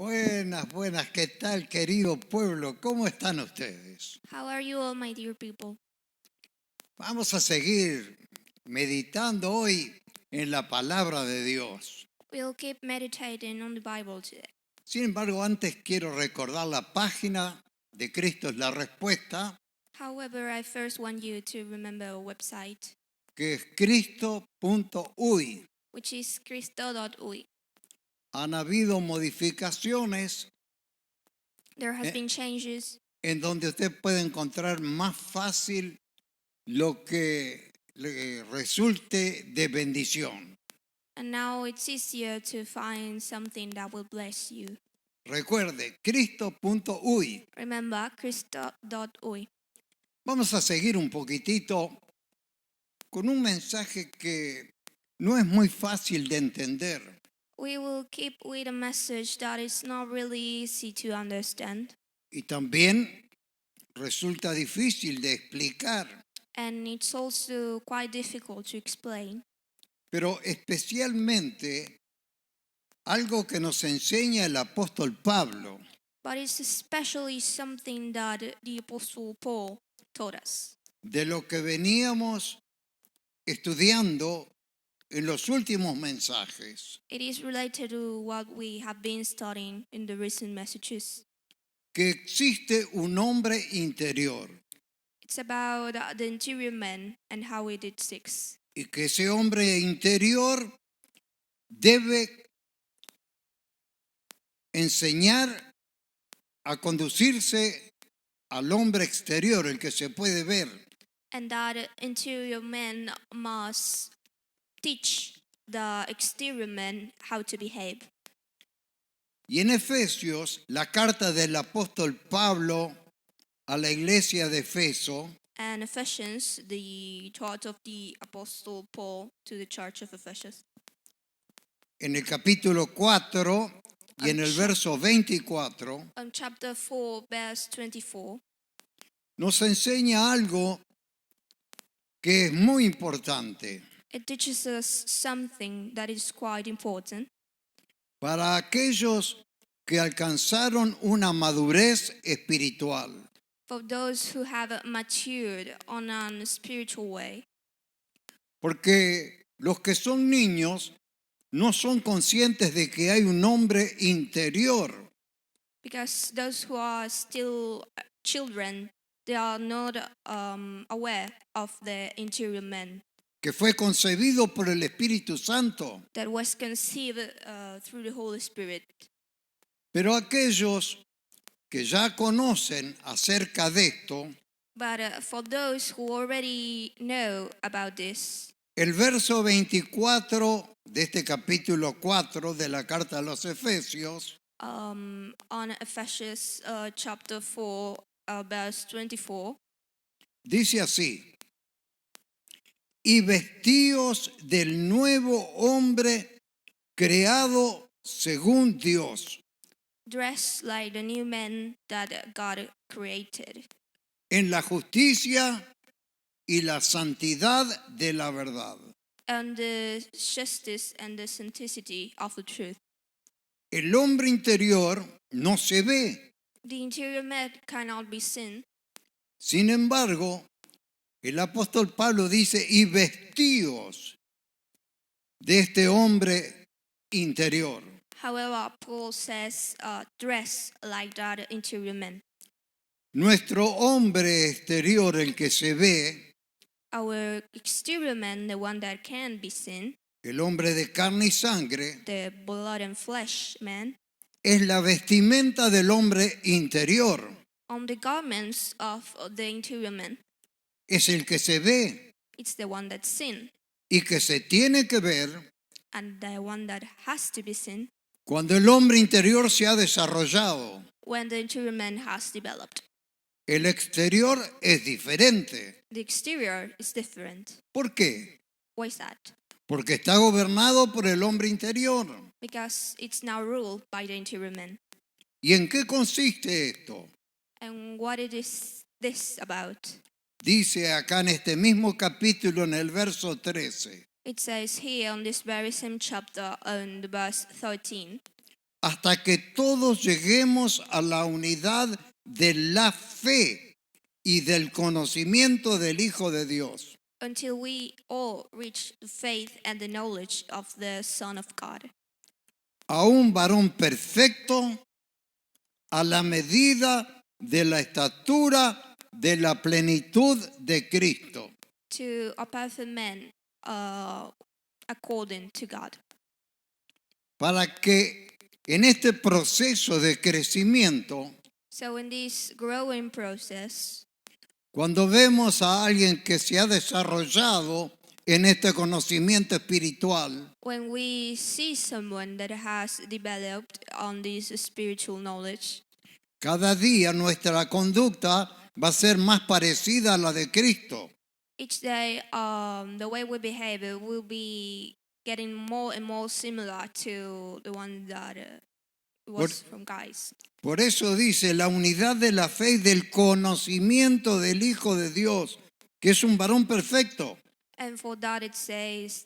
Buenas, buenas, ¿qué tal, querido pueblo? ¿Cómo están ustedes? How are you all, my dear people? Vamos a seguir meditando hoy en la palabra de Dios. We'll keep meditating on the Bible today. Sin embargo, antes quiero recordar la página de Cristo es la Respuesta, However, I first want you to remember our website, que es cristo.uy. which is cristo.uy. Han habido modificaciones There has been changes en donde usted puede encontrar más fácil lo que le resulte de bendición. and now it's easier to find something that will bless you. Recuerde, cristo.uy. Remember, cristo.uy. Vamos a seguir un poquitito con un mensaje que no es muy fácil de entender. We will keep with a message that is not really easy to understand, Y también resulta difícil de explicar, and it's also quite difficult to explain. pero especialmente algo que nos enseña el apóstol Pablo, But it's especially something that the Apostle Paul taught us. de lo que veníamos estudiando en los últimos mensajes, It is related to what we have been studying in the recent messages. que existe un hombre interior It's about the interior man and how it exists. y que ese hombre interior debe enseñar a conducirse al hombre exterior, el que se puede ver, And that interior man must teach the exterior man how to behave. Y en Efesios, la carta del apóstol Pablo a la iglesia de Efeso, And Ephesians, the thought of the Apostle Paul to the church of Ephesus. en el capítulo 4 y en el verso 24, Chapter 4, verse 24. nos enseña algo que es muy importante It teaches us something that is quite important para aquellos que alcanzaron una madurez espiritual. for those who have matured on a spiritual way. Porque los que son niños no son conscientes de que hay un hombre interior Because those who are still children, they are not aware of the interior man que fue concebido por el Espíritu Santo. that was conceived through the Holy Spirit. Pero aquellos que ya conocen acerca de esto, But for those who already know about this, el verso 24 de este capítulo 4 de la carta a los Efesios on Ephesians chapter 4, verse 24, dice así: y vestíos del nuevo hombre creado según Dios, dress like the new man that God created, en la justicia y la santidad de la verdad. and the justice and the simplicity of the truth. El hombre interior no se ve. The interior man cannot be seen. Sin embargo, el apóstol Pablo dice: y vestíos de este hombre interior. However, Paul says, dress like that interior man. Nuestro hombre exterior, el que se ve, Our exterior man, the one that can be seen, el hombre de carne y sangre, the blood and flesh man, es la vestimenta del hombre interior. on the garments of the interior man, Es el que se ve it's the one that's seen, y que se tiene que ver and the one that has to be seen cuando el hombre interior se ha desarrollado. when the interior man has developed. El exterior es diferente. The exterior is different. ¿Por qué? Why is that? Porque está gobernado por el hombre interior. Because it's now ruled by the interior man. ¿Y en qué consiste esto? And what it is this about? Dice acá en este mismo capítulo, en el verso 13, It says here on this very same chapter on the verse 13, hasta que todos lleguemos a la unidad de la fe y del conocimiento del Hijo de Dios, until we all reach the faith and the knowledge of the Son of God, a un varón perfecto, a la medida de la estatura de la plenitud de Cristo. to a perfect man according to God. Para que en este proceso de crecimiento, So in this growing process, cuando vemos a alguien que se ha desarrollado en este conocimiento espiritual, when we see someone that has developed on this spiritual knowledge, cada día nuestra conducta va a ser más parecida a la de Cristo. each day the way we behave will be getting more and more similar to the one that was from guys. Por eso dice la unidad de la fe y del conocimiento del Hijo de Dios, que es un varón perfecto. And for that it says,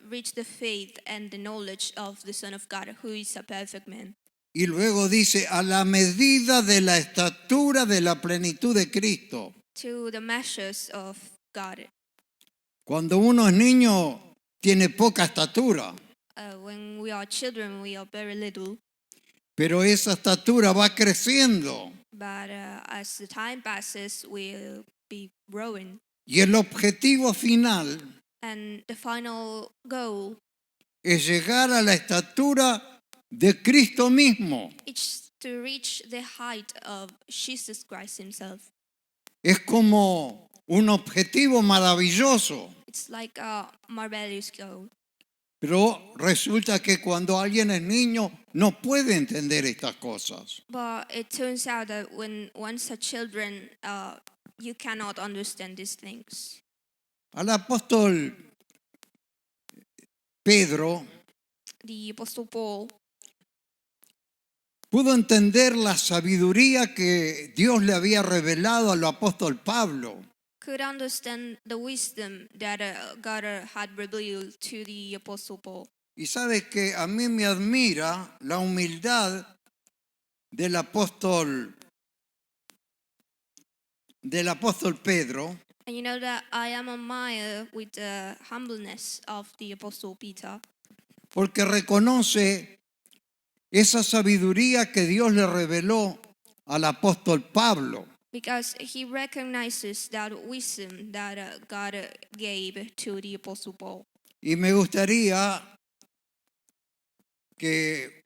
reach the faith and the knowledge of the Son of God, who is a perfect man. Y luego dice a la medida de la estatura de la plenitud de Cristo. To the measures of God. Cuando uno es niño, tiene poca estatura, When we are children, we are very little. pero esa estatura va creciendo. But as the time passes, we'll be growing. Y el objetivo final And the final goal es llegar a la estatura de Cristo mismo. is to reach the height of Jesus Christ himself. Es como un objetivo maravilloso, It's like a marvelous goal. pero resulta que cuando alguien es niño no puede entender estas cosas. But it turns out that when once a children, you cannot understand these things. Al apóstol Pedro The Apostle Paul pudo entender la sabiduría que Dios le había revelado al apóstol Pablo. could understand the wisdom that God had revealed to the Apostle Paul. Y sabe que a mí me admira la humildad del apóstol Pedro, And you know that I am admired with the humbleness of the Apostle Peter, porque reconoce esa sabiduría que Dios le reveló al apóstol Pablo. because he recognizes that wisdom that God gave to the Apostle Paul. Y me gustaría que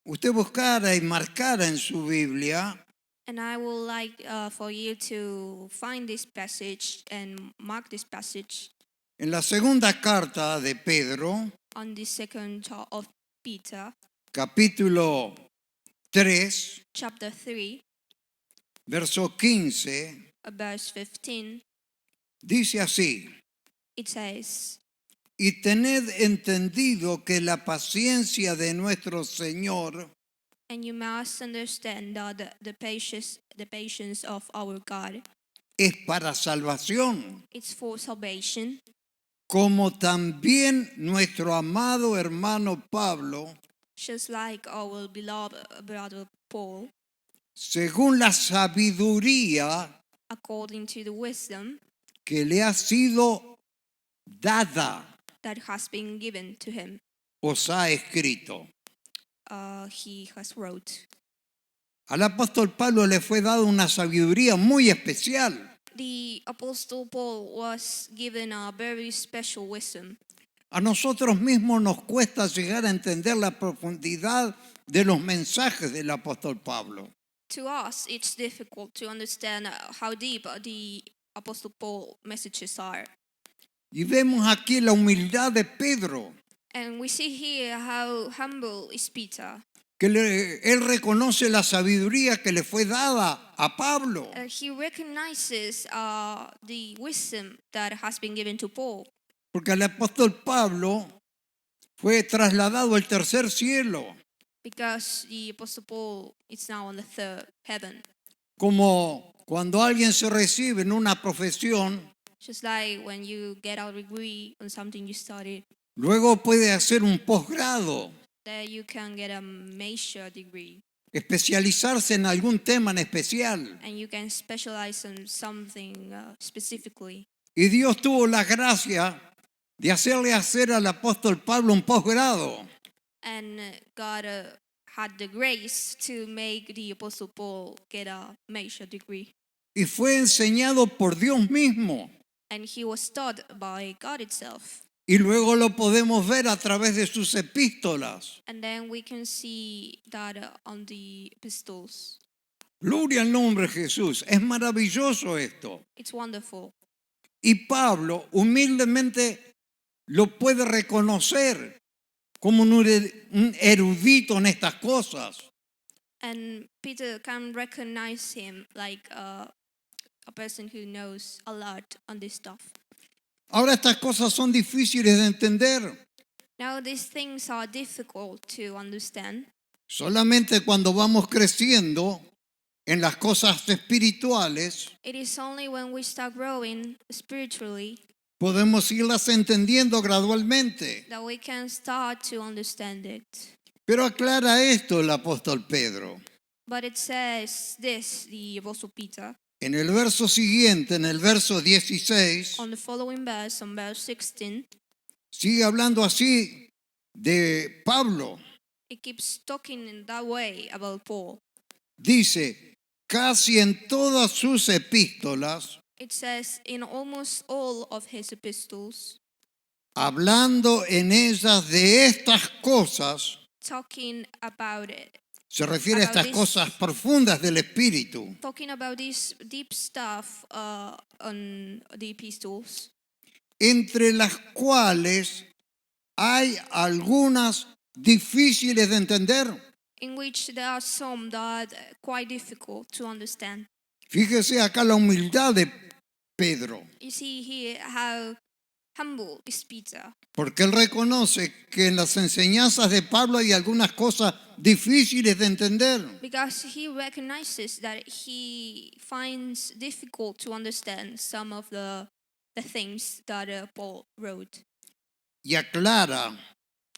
usted buscara y marcara en su Biblia And I would like for you to find this passage and mark this passage en la segunda carta de Pedro, on the second of Peter, capítulo 3, chapter 3, verso 15, verse 15. dice así: It says, y tened entendido que la paciencia de nuestro Señor and you must understand that the patience of our God, es para salvación, it's for salvation, como también nuestro amado hermano Pablo, just like our beloved brother Paul, según la sabiduría according to the wisdom que le ha sido dada, that has been given to him, os ha escrito. he has wrote. Al apóstol Pablo le fue dada una sabiduría muy especial. The Apostle Paul was given a very special wisdom. A nosotros mismos nos cuesta llegar a entender la profundidad de los mensajes del apóstol Pablo. To us, it's difficult to understand how deep the Apostle Paul messages are. Y vemos aquí la humildad de Pedro, And we see here how humble is Peter. que él reconoce la sabiduría que le fue dada a Pablo. He recognizes the wisdom that has been given to Paul. Porque el apóstol Pablo fue trasladado al tercer cielo, Because the Apostle Paul is now on the third heaven. como cuando alguien se recibe en una profesión, Just like when you get a degree on something you studied, luego puede hacer un posgrado. There you can get a major degree. Especializarse en algún tema en especial. And you can specialize in something specifically. Y Dios tuvo la gracia de hacerle hacer al apóstol Pablo un posgrado. And God had the grace to make the Apostle Paul get a major degree. Y fue enseñado por Dios mismo. And he was taught by God itself. Y luego lo podemos ver a través de sus epístolas. And then we can see that on the epistles. Gloria al nombre de Jesús. Es maravilloso esto. It's wonderful. Y Pablo humildemente lo puede reconocer como un erudito en estas cosas. And Peter can recognize him like a person who knows a lot on this stuff. Ahora estas cosas son difíciles de entender. Now these things are difficult to understand. Solamente cuando vamos creciendo en las cosas espirituales It is only when we start growing spiritually podemos irlas entendiendo gradualmente. that we can start to understand it. Pero aclara esto el apóstol Pedro. But it says this, the Apostle Peter, En el verso siguiente, en el verso 16, on the following verse, on verse 16, sigue hablando así de Pablo. it keeps talking in that way about Paul. Dice, casi en todas sus epístolas, It says in almost all of his epistles, hablando en ellas de estas cosas, talking about it, se refiere a About estas this. cosas profundas del espíritu, talking about this deep stuff on the epistles, entre las cuales hay algunas difíciles de entender. in which there are some that are quite difficult to understand. Fíjese acá la humildad de Pedro, You see here how humble is Peter, porque él reconoce que en las enseñanzas de Pablo hay algunas cosas difíciles de entender. because he recognizes that he finds difficult to understand some of the things that Paul wrote. Y aclara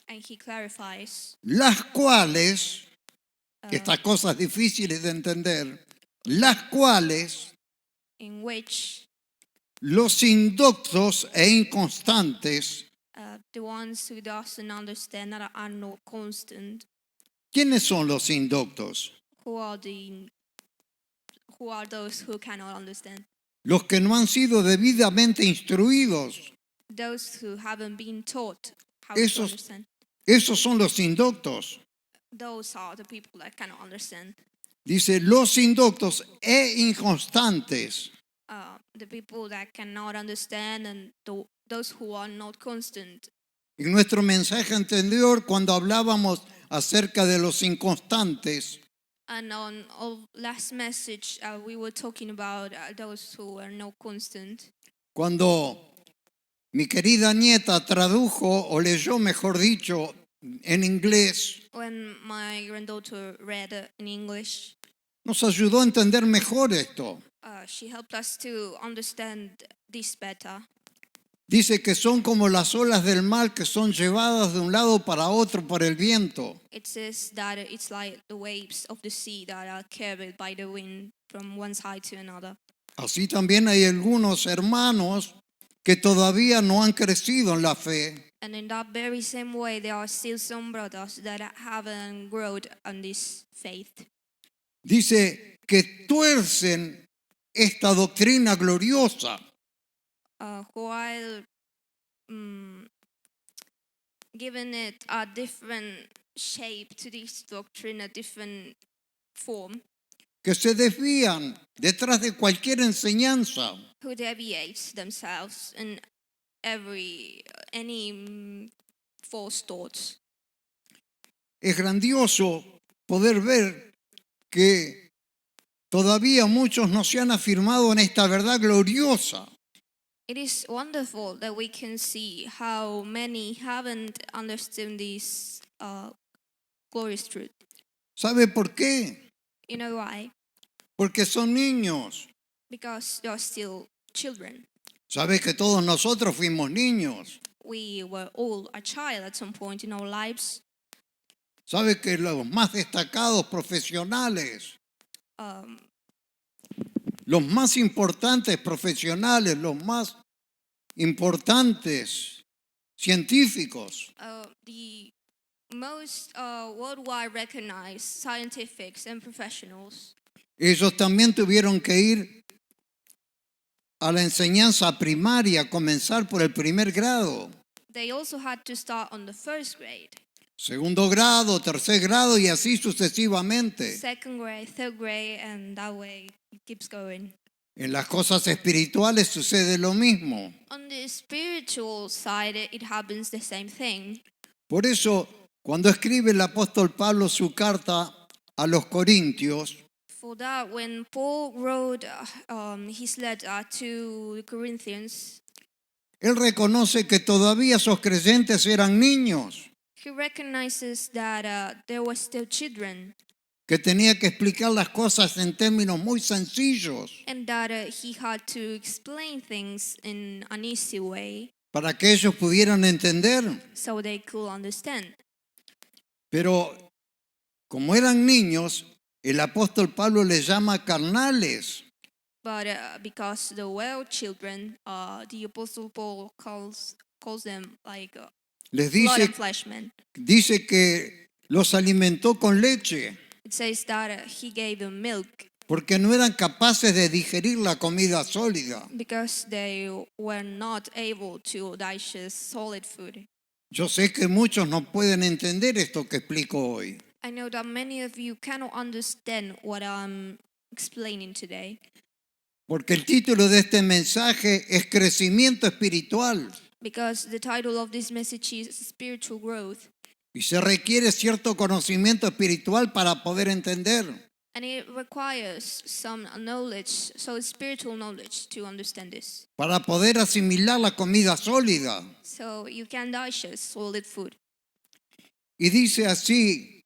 And he clarifies las cuales, estas cosas difíciles de entender, las cuales in which los indoctos e inconstantes, the ones who doesn't understand that are not constant, ¿quiénes son los indoctos? who are those who cannot understand, Los que no han sido debidamente instruidos. those who haven't been taught how Esos- to understand. Esos son los indoctos. Those are the people that cannot understand. Dice, los indoctos e inconstantes. The people that cannot understand and those who are not constant. En nuestro mensaje anterior, cuando hablábamos acerca de los inconstantes, And on our last message, we were talking about those who are not constant. cuando mi querida nieta tradujo o leyó, mejor dicho, en inglés, When my granddaughter read in English, nos ayudó a entender mejor esto. she helped us to understand this better. Dice que son como las olas del mar que son llevadas de un lado para otro por el viento. It says that it's like the waves of the sea that are carried by the wind from one side to another. Así también hay algunos hermanos que todavía no han crecido en la fe. And in that very same way, there are still some brothers that haven't grown on this faith. Dice que tuercen esta doctrina gloriosa. While giving it a different shape to this doctrine, a different form, Que se desvían detrás de cualquier enseñanza. who deviates themselves in any false thoughts. Es grandioso poder ver que todavía muchos no se han afirmado en esta verdad gloriosa. It is wonderful that we can see how many haven't understood this glorious truth. ¿Sabe por qué? You know why? Porque son niños. Because they are still children. ¿Sabe que todos nosotros fuimos niños? We were all a child at some point in our lives. Sabe que los más destacados profesionales, Um, los más importantes profesionales, los más importantes científicos, the most worldwide recognized scientifics and professionals, ellos también tuvieron que ir a la enseñanza primaria, comenzar por el primer grado, they also had to start on the first grade, segundo grado, tercer grado y así sucesivamente. second grade, third grade, and that way it keeps going. En las cosas espirituales sucede lo mismo. On the spiritual side, it happens the same thing. Por eso, cuando escribe el apóstol Pablo su carta a los Corintios, For that, when Paul wrote his letter to the Corinthians, él reconoce que todavía esos creyentes eran niños, he recognizes that there were still children, que tenía que explicar las cosas en términos muy sencillos and that he had to explain things in an easy way para que ellos pudieran entender. so they could understand. Pero como eran niños, el apóstol Pablo les llama carnales. But because they were children, the Apostle Paul calls them like Les blood dice, and flesh men. dice que los alimentó con leche It says that he gave them milk porque no eran capaces de digerir la comida sólida. because they were not able to digest solid food. Yo sé que muchos no pueden entender esto que explico hoy, I know that many of you cannot understand what I'm explaining today porque el título de este mensaje es Crecimiento Espiritual because the title of this message is Spiritual Growth, y se requiere cierto conocimiento espiritual para poder entender. and it requires some knowledge, so spiritual knowledge to understand this. Para poder asimilar la comida sólida. So you can digest solid food. Y dice así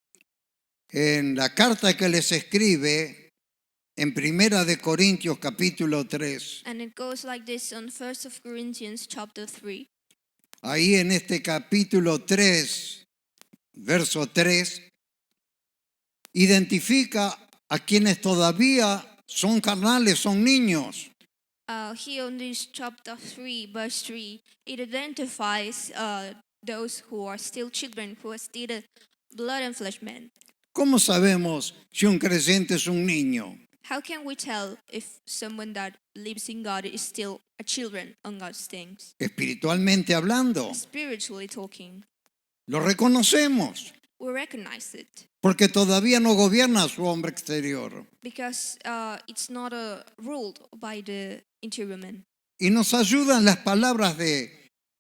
en la carta que les escribe en Primera de Corintios capítulo 3. And it goes like this on 1 of Corinthians chapter 3. Ahí en este capítulo 3, verso 3, identifica a quienes todavía son carnales, son niños. Here on this chapter 3, verse 3, it identifies those who are still children, who are still blood and flesh men. ¿Cómo sabemos si un creyente es un niño? How can we tell if someone that lives in God is still a children on God's things? Espiritualmente hablando, Spiritually talking, lo reconocemos we recognize it porque todavía no gobierna su hombre exterior. because it's not ruled by the interior man. Y nos ayudan las palabras de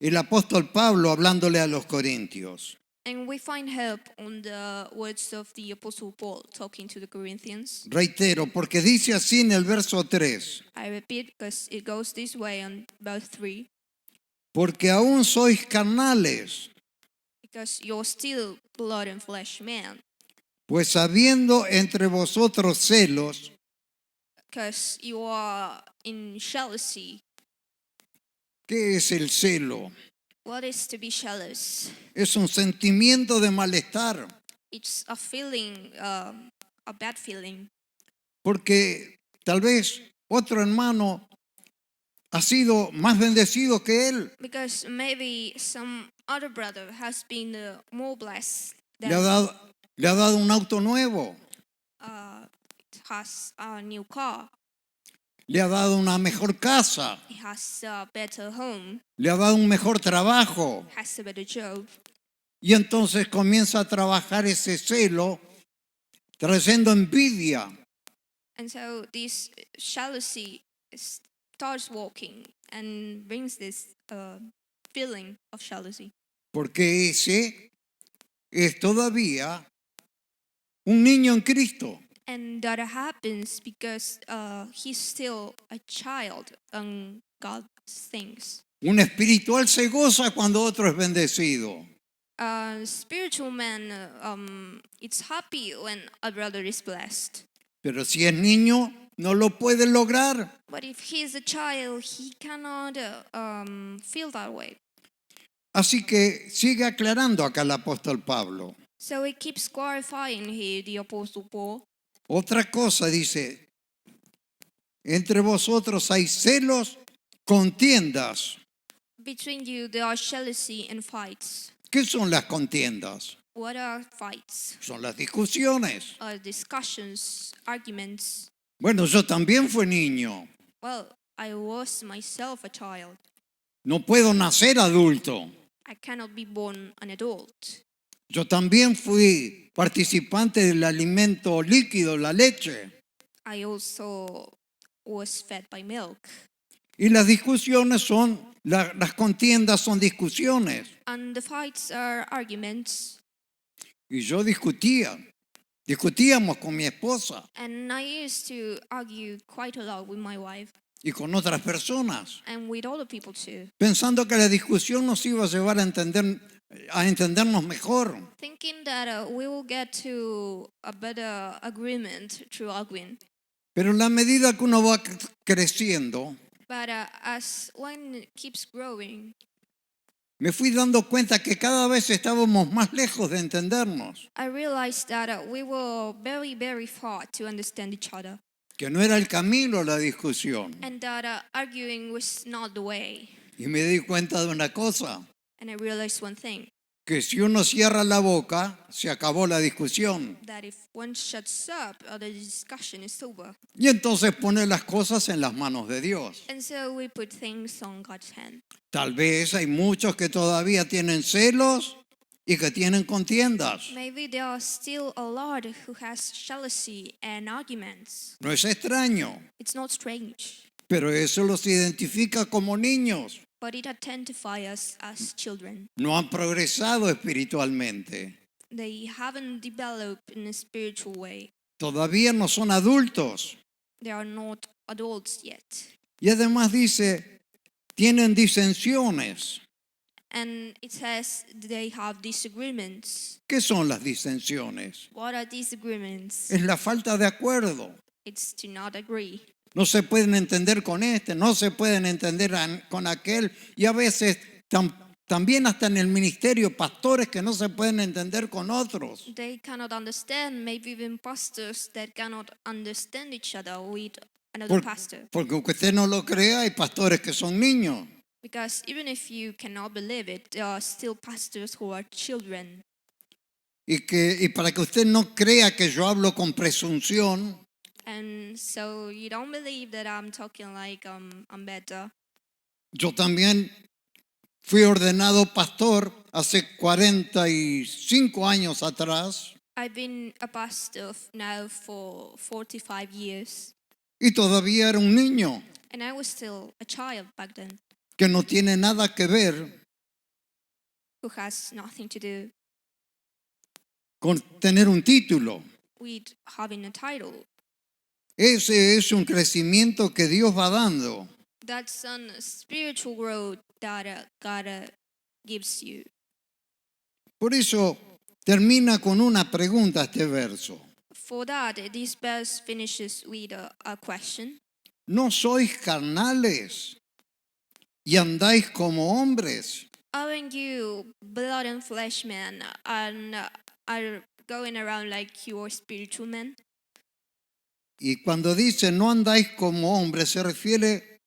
el apóstol Pablo hablándole a los corintios. And we find help on the words of the Apostle Paul talking to the Corinthians. Reitero, porque dice así en el verso 3, I repeat because it goes this way on verse 3. porque aún sois carnales, Because you're still blood and flesh man. pues habiendo entre vosotros celos, Because you are in jealousy. ¿qué es el celo? What is to be jealous? Es un sentimiento de malestar, It's a feeling, a bad feeling. porque tal vez otro hermano ha sido más bendecido que él, Because maybe some other brother has been more blessed le than ha dado un auto nuevo, has a new car. le ha dado una mejor casa, He has a better home. le ha dado un mejor trabajo. Has a better job. Y entonces comienza a trabajar ese celo trayendo envidia. And so this jealousy starts walking and brings this feeling of jealousy. Porque ese es todavía un niño en Cristo. And that happens because he's still a child on God's things. Un espiritual se goza cuando otro es bendecido. Spiritual man, it's happy when a brother is blessed. Pero si es niño, no lo puede lograr. But if he is a child, he cannot feel that way. Así que sigue aclarando acá el apóstol Pablo. So it keeps clarifying here the Apostle Paul. Otra cosa dice, entre vosotros hay celos, contiendas. Between you there are jealousy and fights. ¿Qué son las contiendas? What are fights? Son las discusiones. Discussions, arguments. Bueno, yo también fui niño. Well, I was myself a child. No puedo nacer adulto. I cannot be born an adult. Yo también fui participante del alimento líquido, la leche. I also was fed by milk. Y las discusiones son, las contiendas son discusiones. And the fights are arguments. Y yo discutíamos con mi esposa And I used to argue quite a lot with my wife y con otras personas, and with other people too, pensando que la discusión nos iba a llevar a entendernos mejor. thinking that we will get to a better agreement through arguing. Pero en la medida que uno va creciendo, But as one keeps growing, me fui dando cuenta que cada vez estábamos más lejos de entendernos, I realized that we were very, very far to understand each other, que no era el camino la discusión. and that arguing was not the way. Y me di cuenta de una cosa, And I realized one thing, que si uno cierra la boca, se acabó la discusión. that if one shuts up, the discussion is over. Y entonces pone las cosas en las manos de Dios. And so we put things on God's hand. Tal vez hay muchos que todavía tienen celos y que tienen contiendas. Maybe there are still a lot who has jealousy and arguments. No es extraño, It's not strange, pero eso los identifica como niños. but it identifies us as children. No han progresado espiritualmente. They haven't developed in a spiritual way. Todavía no son adultos. They are not adults yet. Y además dice, tienen disensiones. And it says they have disagreements. ¿Qué son las disensiones? What are disagreements? Es la falta de acuerdo. It's to not agree. No se pueden entender con este, no se pueden entender con aquel. Y a veces también hasta en el ministerio, pastores que no se pueden entender con otros. They cannot understand, maybe even pastors that cannot understand each other with another pastor. Porque aunque usted no lo crea, hay pastores que son niños. Because even if you cannot believe it, there are still pastors who are children. Y para que usted no crea que yo hablo con presunción, And so you don't believe that I'm talking like I'm better. yo también fui ordenado pastor hace 45 años atrás I've been a pastor now for 45 years. y todavía era un niño And I was still a child back then que no tiene nada que ver who has nothing to do con tener un título. with having a title. Ese es un crecimiento que Dios va dando. That's a spiritual growth that God gives you. Por eso termina con una pregunta este verso. For that, this verse finishes with a question. ¿No sois carnales y andáis como hombres? Aren't you blood and flesh men and are going around like you are spiritual men? Y cuando dice no andáis como hombres, se refiere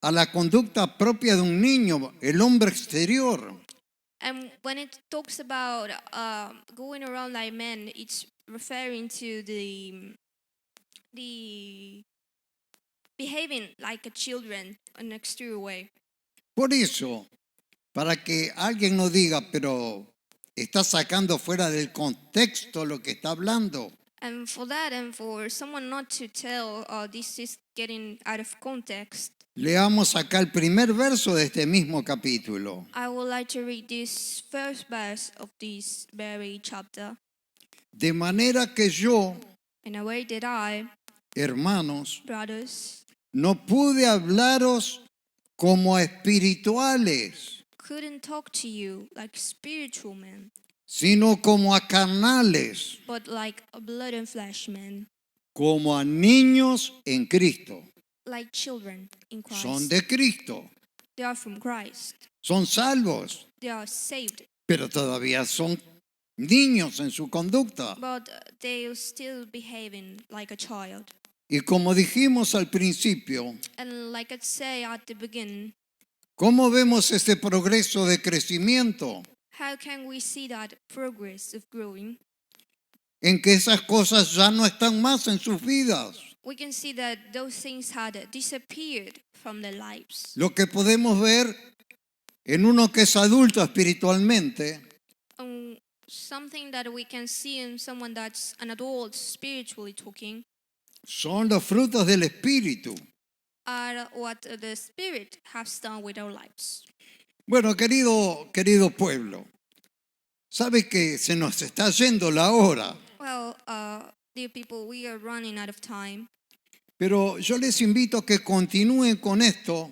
a la conducta propia de un niño, el hombre exterior. And when it talks about going around like men, it's referring to the behaving like a children in an exterior way. Por eso, para que alguien no diga, pero está sacando fuera del contexto lo que está hablando. And for that, and for someone not to tell, this is getting out of context, Leamos acá el primer verso de este mismo capítulo. I would like to read this first verse of this very chapter. De manera que yo, In a way that I, hermanos, brothers, no pude hablaros como espirituales, couldn't talk to you like spiritual men, sino como a carnales, but like a blood and flesh men, como a niños en Cristo. like children in Christ. Son de Cristo, They are from Christ. son salvos, They are saved, pero todavía son niños en su conducta. but they're still behaving like a child. Y como dijimos al principio, And like I say at the beginning, ¿cómo vemos ese progreso de crecimiento? how can we see that progress of growing? En que esas cosas ya no están más en sus vidas. We can see that those things had disappeared from their lives. Lo que podemos ver en uno que es adulto espiritualmente Something that we can see in someone that's an adult spiritually talking son los frutos del Espíritu. are what the Spirit has done with our lives. Bueno, querido pueblo, sabe que se nos está yendo la hora, Well, dear people, we are running out of time, pero yo les invito a que continúen con esto,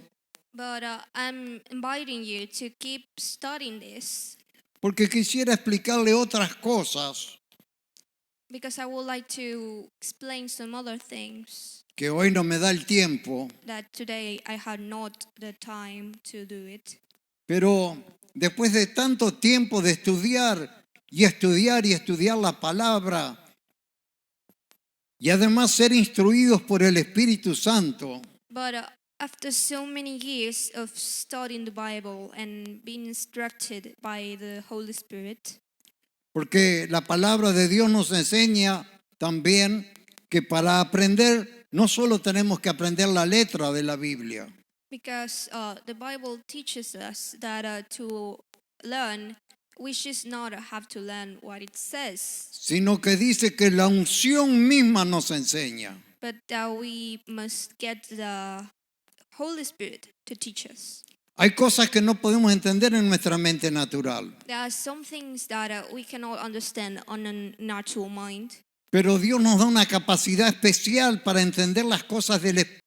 but I'm inviting you to keep studying this porque quisiera explicarle otras cosas because I would like to explain some other things que hoy no me da el tiempo, that today I had not the time to do it. pero después de tanto tiempo de estudiar y estudiar y estudiar la palabra y además ser instruidos por el Espíritu Santo, But after so many years of studying the Bible and being instructed by the Holy Spirit, porque la palabra de Dios nos enseña también que para aprender no solo tenemos que aprender la letra de la Biblia, because the Bible teaches us that to learn, we just not have to learn what it says, sino que dice que la unción misma nos enseña. but that we must get the Holy Spirit to teach us. Hay cosas que no podemos entender en nuestra mente natural, There are some things that we cannot understand on a natural mind, pero Dios nos da una capacidad especial para entender las cosas del